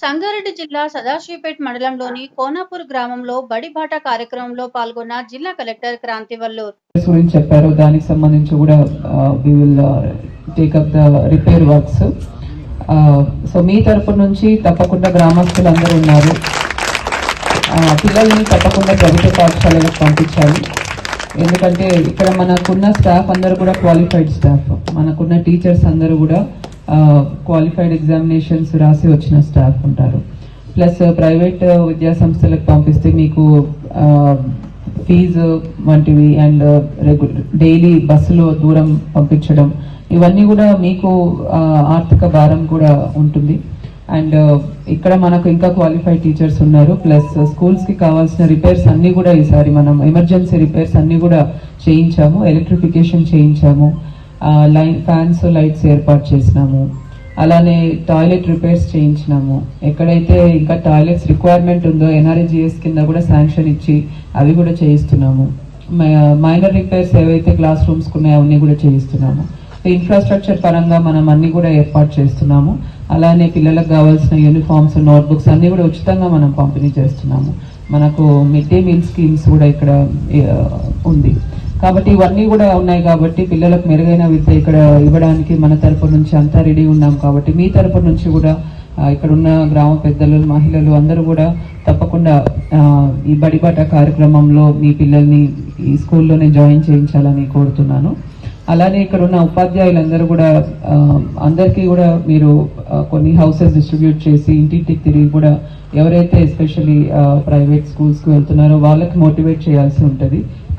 సంగారెడ్డి జిల్లా సదాశివపేట్ మండలంలోని కోనాపూర్ గ్రామంలో బడిబాట కార్యక్రమంలో పాల్గొన్న జిల్లా కలెక్టర్ క్రాంతివల్లూర్ గురించి చెప్పారు. దానికి సంబంధించి కూడా we will take up the repair works. So మీ తరపు నుంచి తప్పకుండా గ్రామస్తులు అందరూ ఉన్నారు, పిల్లల్ని తప్పకుండా ప్రభుత్వ పాఠశాలకు పంపించాలి. ఎందుకంటే ఇక్కడ మనకున్న స్టాఫ్ అందరూ కూడా క్వాలిఫైడ్ స్టాఫ్, మనకున్న టీచర్స్ అందరూ కూడా క్వాలిఫైడ్ ఎగ్జామినేషన్స్ రాసి వచ్చిన స్టాఫ్ ఉంటారు. ప్లస్ ప్రైవేట్ విద్యా సంస్థలకు పంపిస్తే మీకు ఫీజు వంటివి అండ్ డైలీ బస్సులో దూరం పంపించడం, ఇవన్నీ కూడా మీకు ఆర్థిక భారం కూడా ఉంటుంది. అండ్ ఇక్కడ మనకు ఇంకా క్వాలిఫైడ్ టీచర్స్ ఉన్నారు. ప్లస్ స్కూల్స్ కి కావాల్సిన రిపేర్స్ అన్ని కూడా ఈసారి మనం ఎమర్జెన్సీ రిపేర్స్ అన్ని కూడా చేయించాము, ఎలక్ట్రిఫికేషన్ చేయించాము, ఫ్యాన్స్ లైట్స్ ఏర్పాటు చేసినాము, అలానే టాయిలెట్ రిపేర్స్ చేయించినాము. ఎక్కడైతే ఇంకా టాయిలెట్స్ రిక్వైర్మెంట్ ఉందో NREGS కింద కూడా శాంక్షన్ ఇచ్చి అవి కూడా చేయిస్తున్నాము. మైనర్ రిపేర్స్ ఏవైతే క్లాస్ రూమ్స్ ఉన్నాయో అవన్నీ కూడా చేయిస్తున్నాము. ఇన్ఫ్రాస్ట్రక్చర్ పరంగా మనం అన్ని కూడా ఏర్పాటు చేస్తున్నాము. అలానే పిల్లలకు కావాల్సిన యూనిఫామ్స్, నోట్బుక్స్ అన్ని కూడా ఉచితంగా మనం పంపిణీ చేస్తున్నాము. మనకు మిడ్ డే మీల్ స్కీమ్స్ కూడా ఇక్కడ ఉంది. కాబట్టి ఇవన్నీ కూడా ఉన్నాయి. కాబట్టి పిల్లలకు మెరుగైన విద్య ఇక్కడ ఇవ్వడానికి మన తరపు నుంచి అంతా రెడీ ఉన్నాం. కాబట్టి మీ తరపు నుంచి కూడా ఇక్కడ ఉన్న గ్రామ పెద్దలు, మహిళలు అందరూ కూడా తప్పకుండా ఈ బడిబాట కార్యక్రమంలో మీ పిల్లల్ని ఈ స్కూల్లోనే జాయిన్ చేయించాలని కోరుతున్నాను. అలానే ఇక్కడ ఉన్న ఉపాధ్యాయులందరూ కూడా అందరికీ కూడా మీరు కొన్ని హౌసెస్ డిస్ట్రిబ్యూట్ చేసి ఇంటింటికి తిరిగి కూడా ఎవరైతే ఎస్పెషల్లీ ప్రైవేట్ స్కూల్స్కి వెళ్తున్నారో వాళ్ళకి మోటివేట్ చేయాల్సి ఉంటుంది.